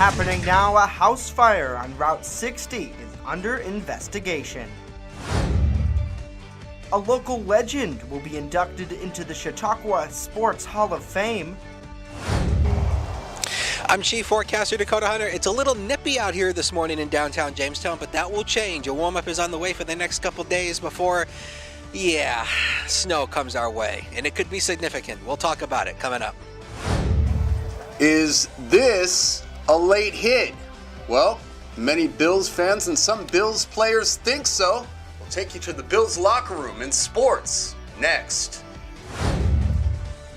Happening now, a house fire on Route 60 is under investigation. A local legend will be inducted into the Chautauqua Sports Hall of Fame. I'm Chief Forecaster Dakota Hunter. It's a little nippy out here this morning in downtown Jamestown, but that will change. A warm-up is on the way for the next couple days before, snow comes our way, and it could be significant. We'll talk about it coming up. Is this a late hit? Well, many Bills fans and some Bills players think so. We'll take you to the Bills locker room in sports next.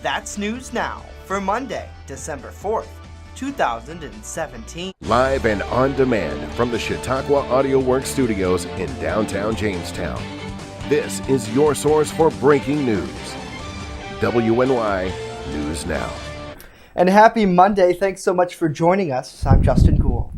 That's news now for Monday, December 4th, 2017. Live and on demand from the Chautauqua Audio Works studios in downtown Jamestown. This is your source for breaking news. WNY News Now. And happy Monday. Thanks so much for joining us. I'm Justin Gould.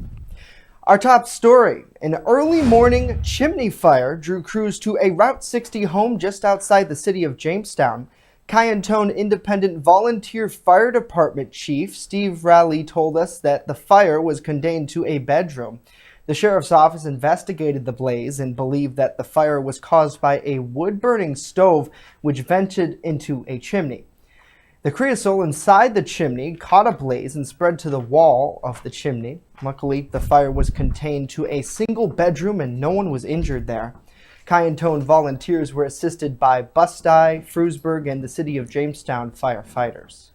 Our top story, an early morning chimney fire drew crews to a Route 60 home just outside the city of Jamestown. Kayentone Independent Volunteer Fire Department Chief Steve Raleigh told us that the fire was contained to a bedroom. The sheriff's office investigated the blaze and believed that the fire was caused by a wood-burning stove which vented into a chimney. The creosote inside the chimney caught ablaze and spread to the wall of the chimney. Luckily, the fire was contained to a single bedroom and no one was injured there. Kayentone volunteers were assisted by Busti, Frewsburg, and the City of Jamestown firefighters.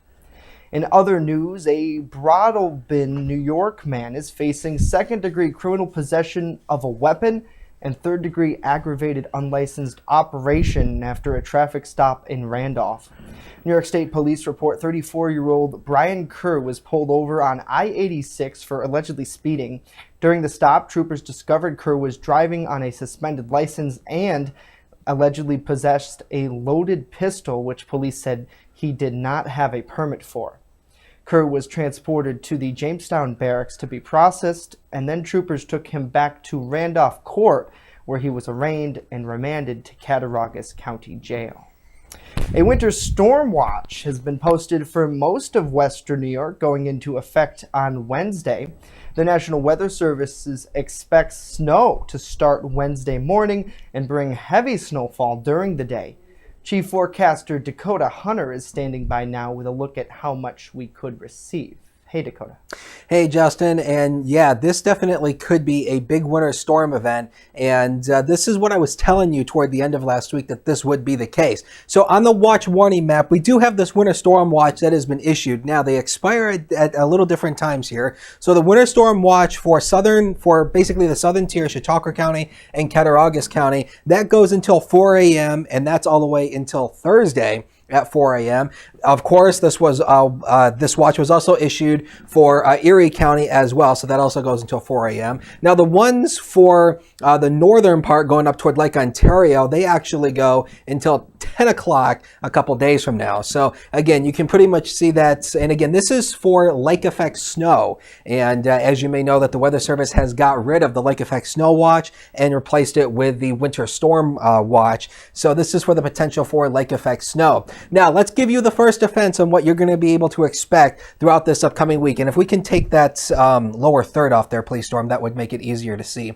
In other news, a Brattlebin, New York man is facing second-degree criminal possession of a weapon and third-degree aggravated unlicensed operation after a traffic stop in Randolph. New York State Police report 34-year-old Brian Kerr was pulled over on I-86 for allegedly speeding. During the stop, troopers discovered Kerr was driving on a suspended license and allegedly possessed a loaded pistol, which police said he did not have a permit for. Kerr was transported to the Jamestown barracks to be processed, and then troopers took him back to Randolph Court, where he was arraigned and remanded to Cattaraugus County Jail. A winter storm watch has been posted for most of western New York going into effect on Wednesday. The National Weather Service expects snow to start Wednesday morning and bring heavy snowfall during the day. Chief Forecaster Dakota Hunter is standing by now with a look at how much we could receive. Hey, Dakota. Hey, Justin. And yeah, this definitely could be a big winter storm event. And this is what I was telling you toward the end of last week, that this would be the case. So on the watch warning map, we do have this winter storm watch that has been issued. Now, they expire at a little different times here. So the winter storm watch for basically the southern tier, Chautauqua County and Cattaraugus County, that goes until 4 a.m. and that's all the way until Thursday at 4 a.m. Of course, this watch was also issued for Erie County as well, so that also goes until 4 a.m. Now, the ones for the northern part going up toward Lake Ontario, they actually go until 10 o'clock a couple days from now. So again, you can pretty much see that. And again, this is for lake effect snow. And as you may know, that the Weather Service has got rid of the lake effect snow watch and replaced it with the winter storm watch. So this is for the potential for lake effect snow. Now, let's give you the first defense on what you're going to be able to expect throughout this upcoming week. And if we can take that lower third off there, please, Storm, that would make it easier to see.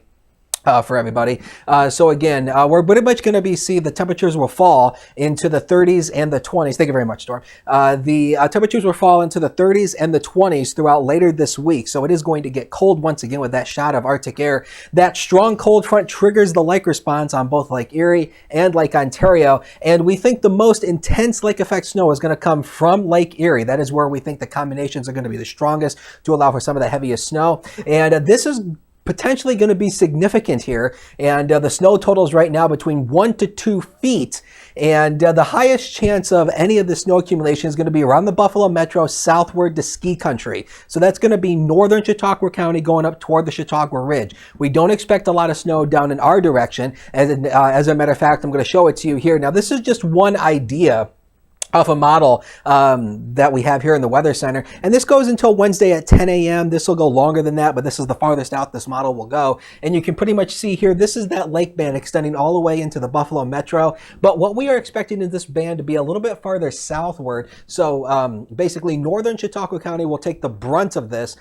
For everybody. So again, we're pretty much going to see the temperatures will fall into the 30s and the 20s. Thank you very much, Storm. The temperatures will fall into the 30s and the 20s throughout later this week. So it is going to get cold once again with that shot of Arctic air. That strong cold front triggers the lake response on both Lake Erie and Lake Ontario. And we think the most intense lake effect snow is going to come from Lake Erie. That is where we think the combinations are going to be the strongest to allow for some of the heaviest snow. And this is potentially going to be significant here, and the snow totals right now between 1 to 2 feet, and the highest chance of any of the snow accumulation is going to be around the Buffalo Metro southward to ski country. So that's going to be northern Chautauqua County going up toward the Chautauqua Ridge. We don't expect a lot of snow down in our direction. As a matter of fact, I'm going to show it to you here. Now, this is just one idea off a model that we have here in the Weather Center. And this goes until Wednesday at 10 a.m. This will go longer than that, but this is the farthest out this model will go. And you can pretty much see here, this is that lake band extending all the way into the Buffalo Metro. But what we are expecting in this band to be a little bit farther southward. So basically northern Chautauqua County will take the brunt of this.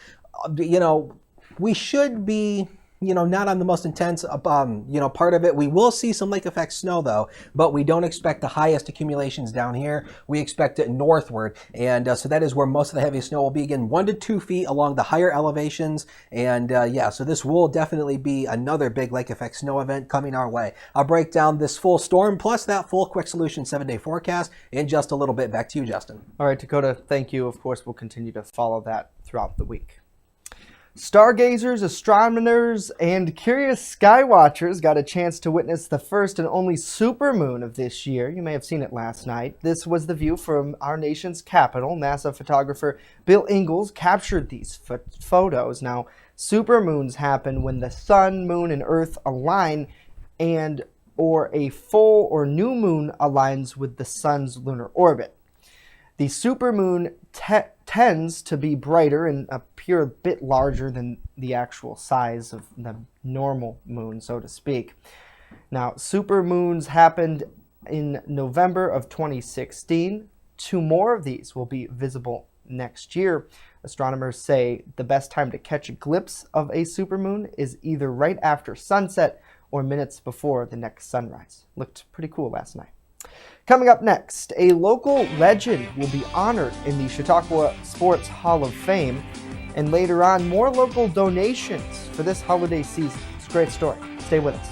you know, we should be, you know, not on the most intense, you know, part of it. We will see some lake effect snow though, but we don't expect the highest accumulations down here. We expect it northward. And so that is where most of the heaviest snow will be, again, 1 to 2 feet along the higher elevations. And yeah, so this will definitely be another big lake effect snow event coming our way. I'll break down this full storm plus that full Quick Solution 7-day forecast in just a little bit. Back to you, Justin. All right, Dakota, thank you. Of course, we'll continue to follow that throughout the week. Stargazers, astronomers, and curious skywatchers got a chance to witness the first and only supermoon of this year. You may have seen it last night. This was the view from our nation's capital. NASA photographer Bill Ingalls captured these photos. Now, supermoons happen when the sun, moon, and earth align and or a full or new moon aligns with the sun's lunar orbit. The supermoon tends to be brighter and appear a bit larger than the actual size of the normal moon, so to speak. Now, supermoons happened in November of 2016. 2 more of these will be visible next year. Astronomers say the best time to catch a glimpse of a supermoon is either right after sunset or minutes before the next sunrise. Looked pretty cool last night. Coming up next, a local legend will be honored in the Chautauqua Sports Hall of Fame. And later on, more local donations for this holiday season. It's a great story. Stay with us.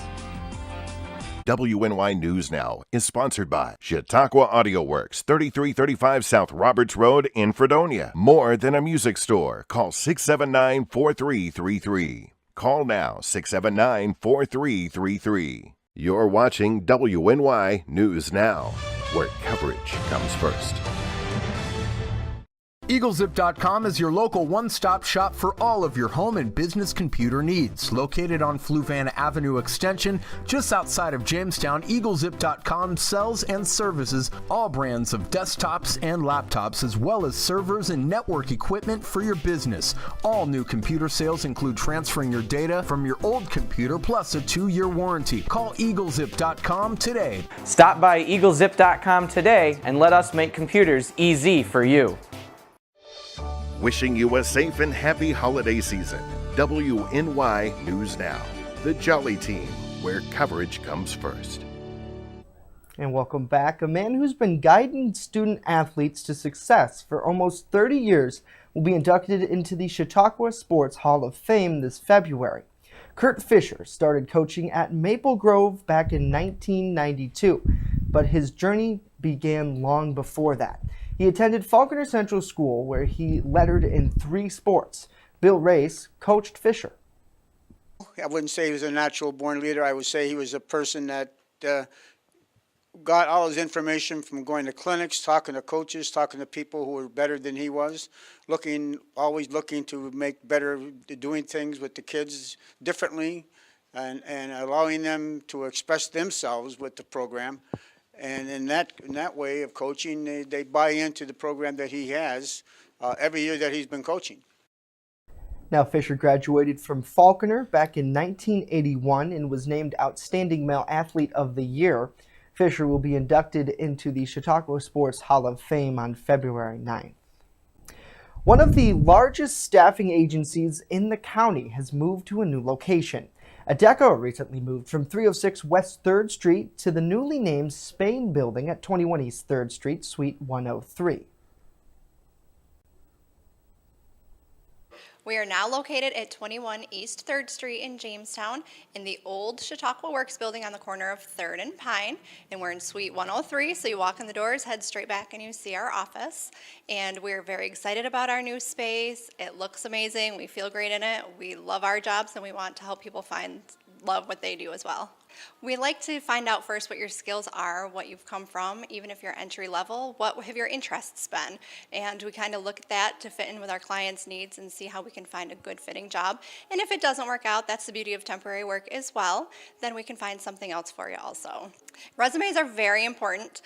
WNY News Now is sponsored by Chautauqua Audio Works, 3335 South Roberts Road in Fredonia. More than a music store. Call 679-4333. Call now, 679-4333. You're watching WNY News Now, where coverage comes first. EagleZip.com is your local one-stop shop for all of your home and business computer needs. Located on Fluvan Avenue Extension, just outside of Jamestown, EagleZip.com sells and services all brands of desktops and laptops, as well as servers and network equipment for your business. All new computer sales include transferring your data from your old computer plus a 2-year warranty. Call EagleZip.com today. Stop by EagleZip.com today and let us make computers easy for you. Wishing you a safe and happy holiday season. WNY News Now, the Jolly Team, where coverage comes first. And welcome back. A man who's been guiding student athletes to success for almost 30 years will be inducted into the Chautauqua Sports Hall of Fame this February. Kurt Fisher started coaching at Maple Grove back in 1992, but his journey began long before that. He attended Falconer Central School, where he lettered in 3 sports. Bill Race coached Fisher. I wouldn't say he was a natural born leader. I would say he was a person that got all his information from going to clinics, talking to coaches, talking to people who were better than he was, always looking to make better, doing things with the kids differently, and allowing them to express themselves with the program. And in that way of coaching, they buy into the program that he has every year that he's been coaching. Now, Fisher graduated from Falconer back in 1981 and was named Outstanding Male Athlete of the Year. Fisher will be inducted into the Chautauqua Sports Hall of Fame on February 9th. One of the largest staffing agencies in the county has moved to a new location. Adecco recently moved from 306 West 3rd Street to the newly named Spain Building at 21 East 3rd Street, Suite 103. We are now located at 21 East 3rd Street in Jamestown in the old Chautauqua Works building on the corner of 3rd and Pine. And we're in Suite 103, so you walk in the doors, head straight back, and you see our office. And we're very excited about our new space. It looks amazing. We feel great in it. We love our jobs, and we want to help people love what they do as well. We like to find out first what your skills are, what you've come from, even if you're entry level, what have your interests been? And we kind of look at that to fit in with our clients' needs and see how we can find a good fitting job. And if it doesn't work out, that's the beauty of temporary work as well, then we can find something else for you also. Resumes are very important.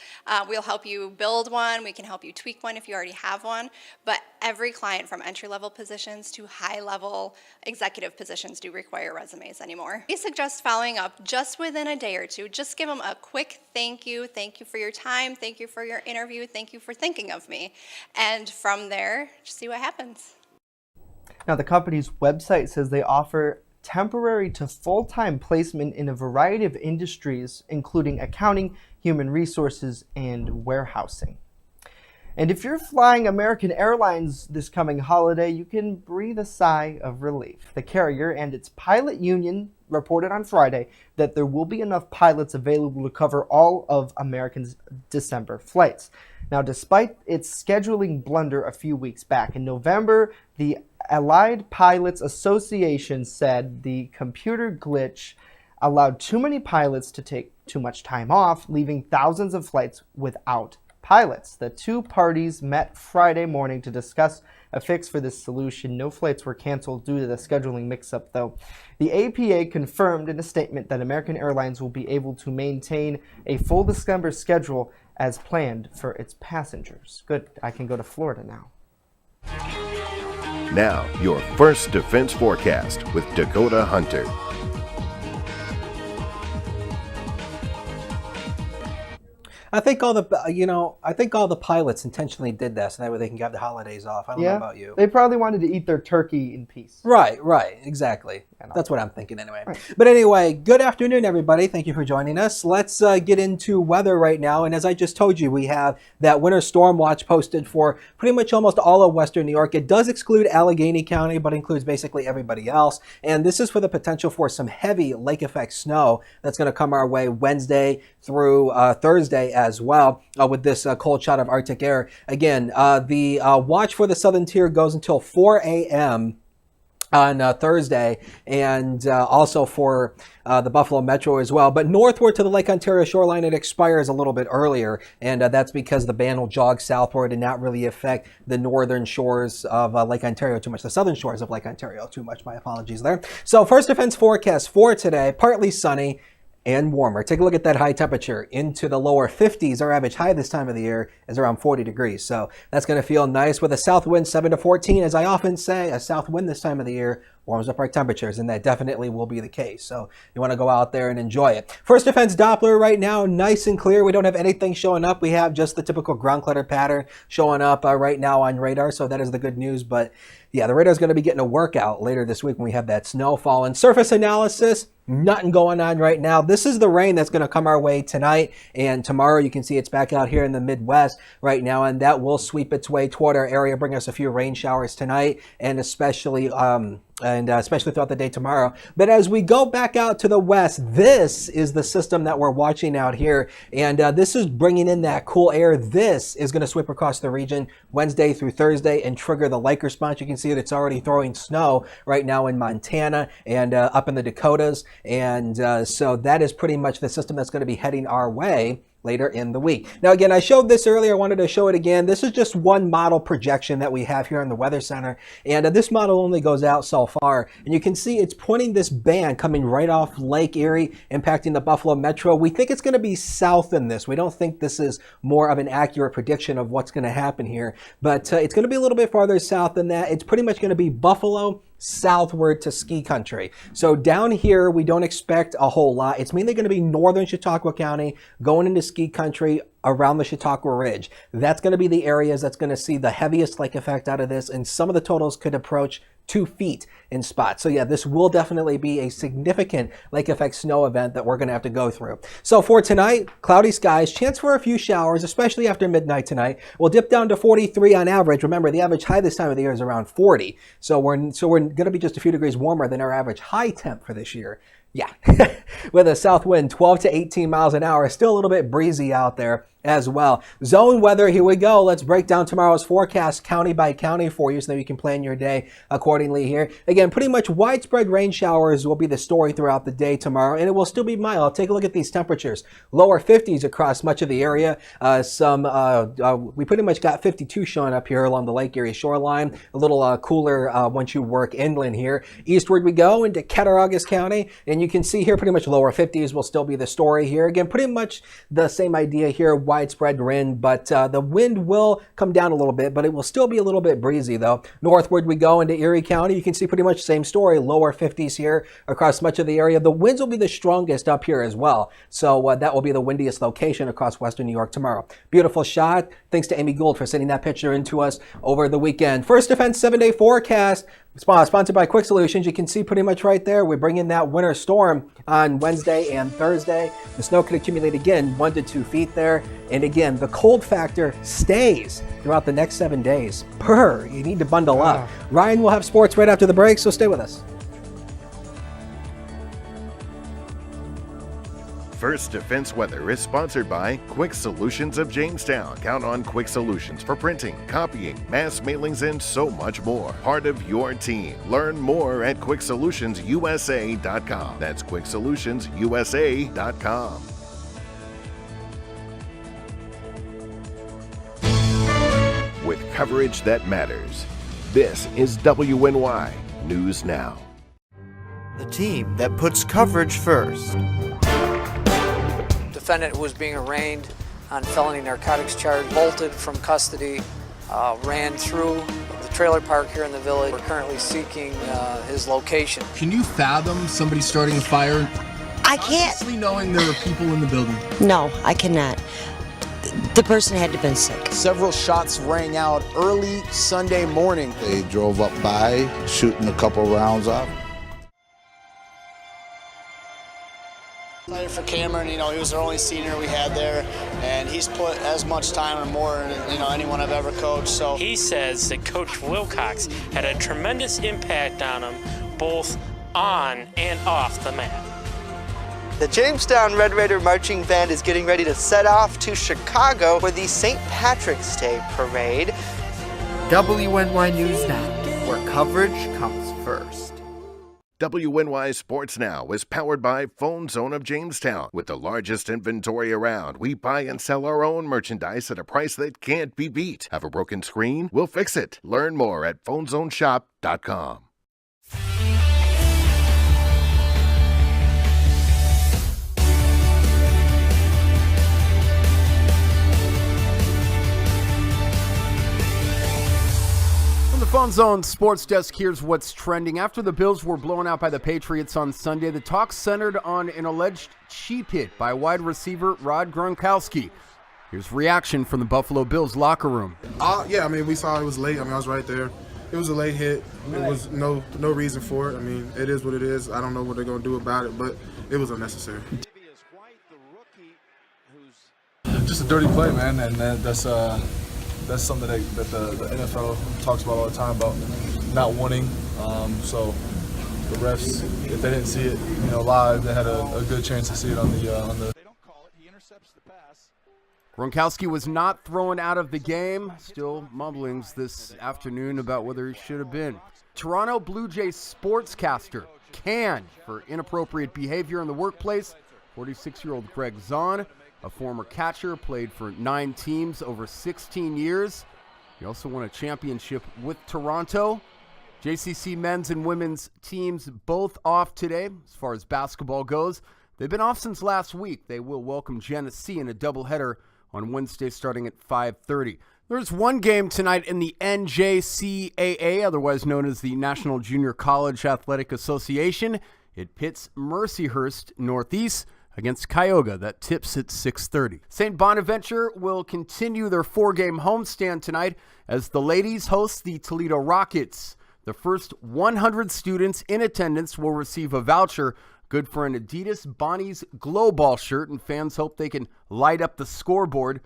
We'll help you build one, we can help you tweak one if you already have one, but every client from entry-level positions to high-level executive positions do require resumes anymore. We suggest following up just within a day or two. Just give them a quick thank you for your time, thank you for your interview, thank you for thinking of me. And from there, just see what happens. Now, the company's website says they offer temporary to full-time placement in a variety of industries, including accounting, human resources, and warehousing. And if you're flying American Airlines this coming holiday, you can breathe a sigh of relief. The carrier and its pilot union reported on Friday that there will be enough pilots available to cover all of American's December flights. Now, despite its scheduling blunder a few weeks back, in November, the Allied Pilots Association said the computer glitch allowed too many pilots to take too much time off, leaving thousands of flights without pilots. The two parties met Friday morning to discuss a fix for this solution. No flights were canceled due to the scheduling mix-up, though. The APA confirmed in a statement that American Airlines will be able to maintain a full December schedule as planned for its passengers. Good, I can go to Florida now. Now, your first defense forecast with Dakota Hunter. I think all the pilots intentionally did that so that way they can have the holidays off. I don't know about you. They probably wanted to eat their turkey in peace. Right, exactly. That's what I'm thinking anyway. Right. But anyway, good afternoon, everybody. Thank you for joining us. Let's get into weather right now. And as I just told you, we have that winter storm watch posted for pretty much almost all of Western New York. It does exclude Allegheny County, but includes basically everybody else. And this is for the potential for some heavy lake effect snow that's going to come our way Wednesday through Thursday as well with this cold shot of Arctic air. Again, the watch for the southern tier goes until 4 a.m. on Thursday, and also for the Buffalo Metro as well. But northward to the Lake Ontario shoreline, it expires a little bit earlier, and that's because the band will jog southward and not really affect the northern shores of Lake Ontario too much, the southern shores of Lake Ontario too much. My apologies there. So first defense forecast for today, partly sunny and warmer. Take a look at that high temperature into the lower 50s. Our average high this time of the year is around 40 degrees. So that's going to feel nice with a south wind 7 to 14. As I often say, a south wind this time of the year warms up our temperatures, and that definitely will be the case. So you want to go out there and enjoy it. First defense Doppler right now, nice and clear. We don't have anything showing up. We have just the typical ground clutter pattern showing up right now on radar. So that is the good news. But yeah, the radar is going to be getting a workout later this week when we have that snow falling. Surface analysis, nothing going on right now. This is the rain that's going to come our way tonight and tomorrow. You can see it's back out here in the Midwest right now, and that will sweep its way toward our area, bring us a few rain showers tonight, and especially throughout the day tomorrow. But as we go back out to the west, this is the system that we're watching out here, and this is bringing in that cool air. This is going to sweep across the region Wednesday through Thursday and trigger the lake response. You can see that it's already throwing snow right now in Montana and up in the Dakotas, and so that is pretty much the system that's going to be heading our way later in the week. Now, again, I showed this earlier. I wanted to show it again. This is just one model projection that we have here in the Weather Center. And this model only goes out so far. And you can see it's pointing this band coming right off Lake Erie, impacting the Buffalo Metro. We think it's going to be south in this. We don't think this is more of an accurate prediction of what's going to happen here. But it's going to be a little bit farther south than that. It's pretty much going to be Buffalo southward to ski country. So down here, we don't expect a whole lot. It's mainly going to be northern Chautauqua County going into ski country around the Chautauqua Ridge. That's going to be the areas that's going to see the heaviest lake effect out of this, and some of the totals could approach 2 feet in spots. So yeah, this will definitely be a significant lake effect snow event that we're going to have to go through. So for tonight, cloudy skies, chance for a few showers, especially after midnight tonight. We'll dip down to 43 on average. Remember, the average high this time of the year is around 40. So we're going to be just a few degrees warmer than our average high temp for this year. Yeah, with a south wind 12 to 18 miles an hour. Still a little bit breezy out there as well. Zone weather, here we go. Let's break down tomorrow's forecast county by county for you so that you can plan your day accordingly here. Again, pretty much widespread rain showers will be the story throughout the day tomorrow, and it will still be mild. Take a look at these temperatures. Lower 50s across much of the area. We pretty much got 52 showing up here along the Lake Erie shoreline. A little cooler once you work inland here. Eastward we go into Cattaraugus County, and you can see here pretty much lower 50s will still be the story here. Again, pretty much the same idea here. Widespread wind, but the wind will come down a little bit, but it will still be a little bit breezy though. Northward we go into Erie County. You can see pretty much the same story. Lower 50s here across much of the area. The winds will be the strongest up here as well. So that will be the windiest location across Western New York tomorrow. Beautiful shot. Thanks to Amy Gould for sending that picture into us over the weekend. First defense 7-day forecast. Sponsored by Quick Solutions. You can see pretty much right there, we bring in that winter storm on Wednesday and Thursday. The snow could accumulate again 1 to 2 feet there. And again, the cold factor stays throughout the next 7 days. You need to bundle up. Ryan will have sports right after the break, so stay with us. First Defense Weather is sponsored by Quick Solutions of Jamestown. Count on Quick Solutions for printing, copying, mass mailings, and so much more. Part of your team. Learn more at QuickSolutionsUSA.com. That's QuickSolutionsUSA.com. With coverage that matters, this is WNY News Now. The team that puts coverage first. Defendant who was being arraigned on felony narcotics charge bolted from custody, ran through the trailer park here in the village. We're currently seeking his location. Can you fathom somebody starting a fire? I can't. Honestly, knowing there were people in the building. No, I cannot. The person had to have been sick. Several shots rang out early Sunday morning. They drove up by, shooting a couple rounds off. Excited for Cameron, he was our only senior we had there, and he's put as much time or more than anyone I've ever coached. So he says that Coach Wilcox had a tremendous impact on him, both on and off the mat. The Jamestown Red Raider Marching Band is getting ready to set off to Chicago for the St. Patrick's Day Parade. WNY News Now, where coverage comes first. WNY Sports Now is powered by Phone Zone of Jamestown. With the largest inventory around, we buy and sell our own merchandise at a price that can't be beat. Have a broken screen? We'll fix it. Learn more at PhoneZoneShop.com. From the Phone Zone Sports Desk, here's what's trending. After the Bills were blown out by the Patriots on Sunday, the talk centered on an alleged cheap hit by wide receiver Rob Gronkowski. Here's reaction from the Buffalo Bills locker room. Yeah, we saw it was late. I was right there. It was a late hit. It was no reason for it. It is what it is. I don't know what they're going to do about it, but it was unnecessary. Just a dirty play, man, and that's something that the NFL talks about all the time, about not wanting. So the refs, if they didn't see it, live, they had a good chance to see it on the. They don't call it. He intercepts the pass. Gronkowski was not thrown out of the game. Still mumblings this afternoon about whether he should have been. Toronto Blue Jays sportscaster canned for inappropriate behavior in the workplace. 46-year-old Greg Zahn, a former catcher, played for 9 teams over 16 years. He also won a championship with Toronto. JCC men's and women's teams both off today as far as basketball goes. They've been off since last week. They will welcome Genesee in a doubleheader on Wednesday starting at 5:30. There's one game tonight in the NJCAA, otherwise known as the National Junior College Athletic Association. It pits Mercyhurst Northeast against Cuyahoga. That tips at 6:30. St. Bonaventure will continue their 4-game homestand tonight as the ladies host the Toledo Rockets. The first 100 students in attendance will receive a voucher good for an Adidas Bonnie's Glow Ball shirt, and fans hope they can light up the scoreboard.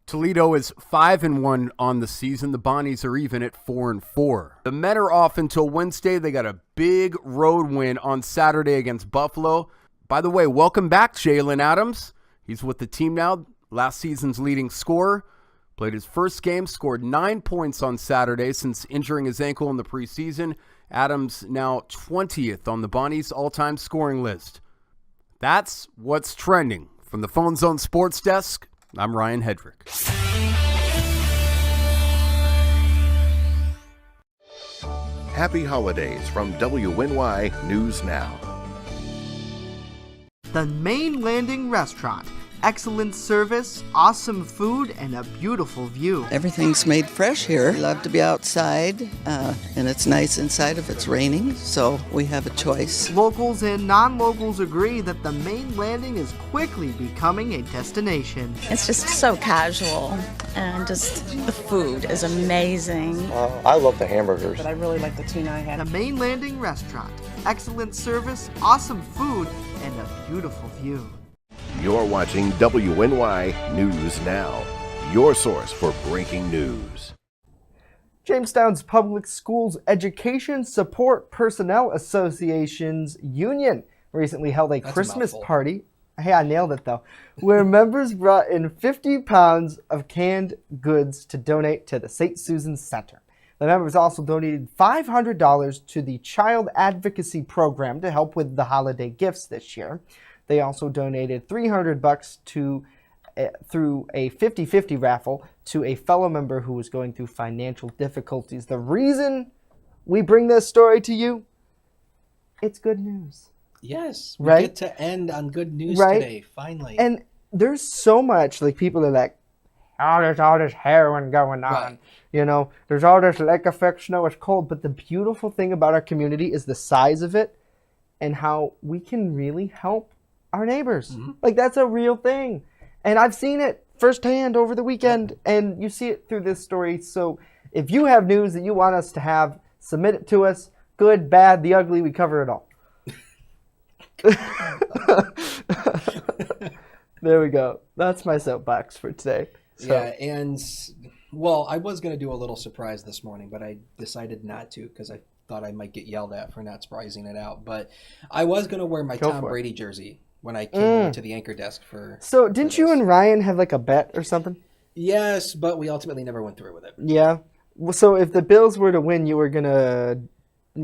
Toledo is 5-1 on the season. The Bonnies are even at 4-4. The men are off until Wednesday. They got a big road win on Saturday against Buffalo. By the way, welcome back, Jalen Adams. He's with the team now, last season's leading scorer. Played his first game, scored 9 points on Saturday since injuring his ankle in the preseason. Adams now 20th on the Bonnies' all-time scoring list. That's what's trending. From the Phone Zone Sports Desk, I'm Ryan Hedrick. Happy holidays from WNY News Now. The Main Landing Restaurant excellent service, awesome food, and a beautiful view. Everything's made fresh here. We love to be outside, and it's nice inside if it's raining, so we have a choice. Locals and non-locals agree that the main landing is quickly becoming a destination. It's just so casual, and just the food is amazing. I love the hamburgers. But I really like the tuna I had. The main landing restaurant, excellent service, awesome food, and a beautiful view. You're watching WNY News Now, your source for breaking news. Jamestown's Public Schools Education Support Personnel Association's union recently held a Christmas party. Hey, I nailed it though. Where members brought in 50 pounds of canned goods to donate to the St. Susan's Center. The members also donated $500 to the Child Advocacy Program to help with the holiday gifts this year. They also donated $300 through a 50-50 raffle to a fellow member who was going through financial difficulties. The reason we bring this story to you, it's good news. Yes, we right? get to end on good news right? today, finally. And there's so much, like, people are like, oh, there's all this heroin going on. Right. You know, there's all this lake effect, snow, it's cold. But the beautiful thing about our community is the size of it and how we can really help our neighbors. Mm-hmm. Like, that's a real thing. And I've seen it firsthand over the weekend, and you see it through this story. So if you have news that you want us to have, submit it to us. Good, bad, the ugly, we cover it all. There we go. That's my soapbox for today. So. Yeah, and, well, I was going to do a little surprise this morning, but I decided not to because I thought I might get yelled at for not surprising it out. But I was going to wear my Tom Brady jersey when I came over to the anchor desk for... So didn't you and Ryan have like a bet or something? Yes, but we ultimately never went through with it. Yeah. So if the Bills were to win, you were going to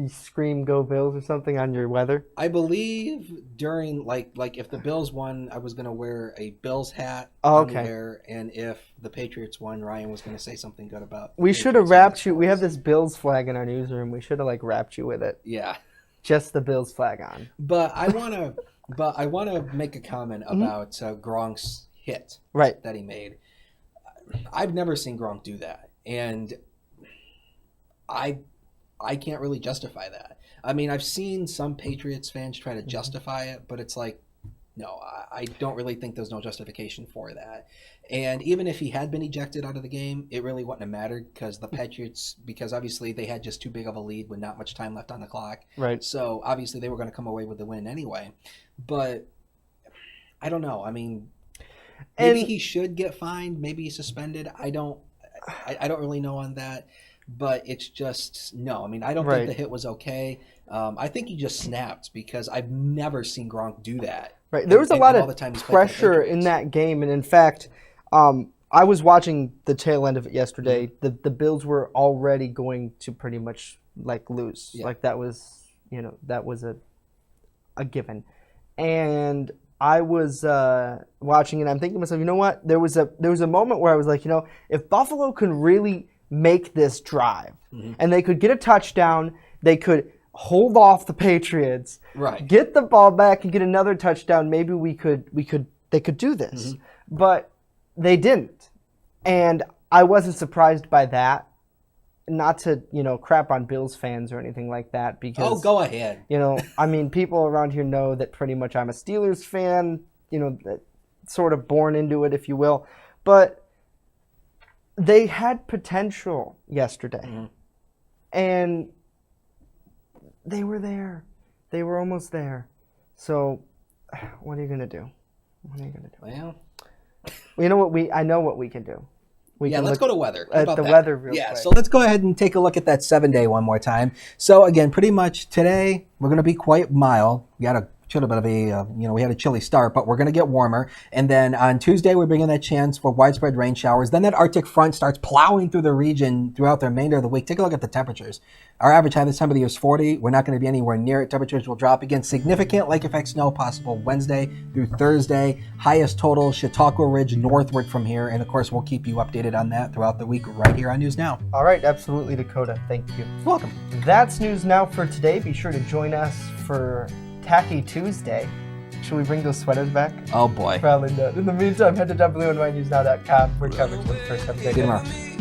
scream "Go Bills" or something on your weather? I believe during, like if the Bills won, I was going to wear a Bills hat. Oh, okay. There, and if the Patriots won, Ryan was going to say something good about... We should have wrapped you... We have this Bills flag in our newsroom. We should have like wrapped you with it. Yeah. Just the Bills flag on. But I want to make a comment about Gronk's hit that he made. I've never seen Gronk do that, and I can't really justify that. I mean, I've seen some Patriots fans try to justify it, but it's like, no, I don't really think there's no justification for that. And even if he had been ejected out of the game, it really wouldn't have mattered because the Patriots, because obviously they had just too big of a lead with not much time left on the clock. Right. So obviously they were going to come away with the win anyway. But I don't know. I mean, maybe he should get fined. Maybe he's suspended. I don't really know on that. But it's just, no. I mean, I don't think the hit was okay. I think he just snapped because I've never seen Gronk do that. Right. There was a lot of pressure in that game. And in fact, I was watching the tail end of it yesterday. The Bills were already going to pretty much like lose. Yeah. Like that was, that was a given. And I was watching and I'm thinking to myself, you know what? There was a moment where I was like, if Buffalo can really make this drive and they could get a touchdown, they could hold off the Patriots, get the ball back and get another touchdown, maybe they could do this. But they didn't. And I wasn't surprised by that. Not to, crap on Bills fans or anything like that because go ahead. I mean, people around here know that pretty much I'm a Steelers fan, sort of born into it, if you will. But they had potential yesterday. And they were there. They were almost there. So what are you going to do? Well, you know what I know what we can do. Let's go to weather. At the weather real quick. So let's go ahead and take a look at that 7-day one more time. So again, pretty much today we're going to be quite mild. We had a little bit of a, we had a chilly start, but we're going to get warmer. And then on Tuesday, we're bringing that chance for widespread rain showers. Then that Arctic front starts plowing through the region throughout the remainder of the week. Take a look at the temperatures. Our average high this time of the year is 40. We're not going to be anywhere near it. Temperatures will drop again. Significant lake effect snow possible Wednesday through Thursday. Highest total Chautauqua Ridge northward from here. And of course, we'll keep you updated on that throughout the week right here on News Now. All right, absolutely, Dakota. Thank you. You're welcome. That's News Now for today. Be sure to join us for Tacky Tuesday. Should we bring those sweaters back? Oh boy. Probably not. In the meantime, head to wnynewsnow.com. We're covering for the first time. Good tomorrow.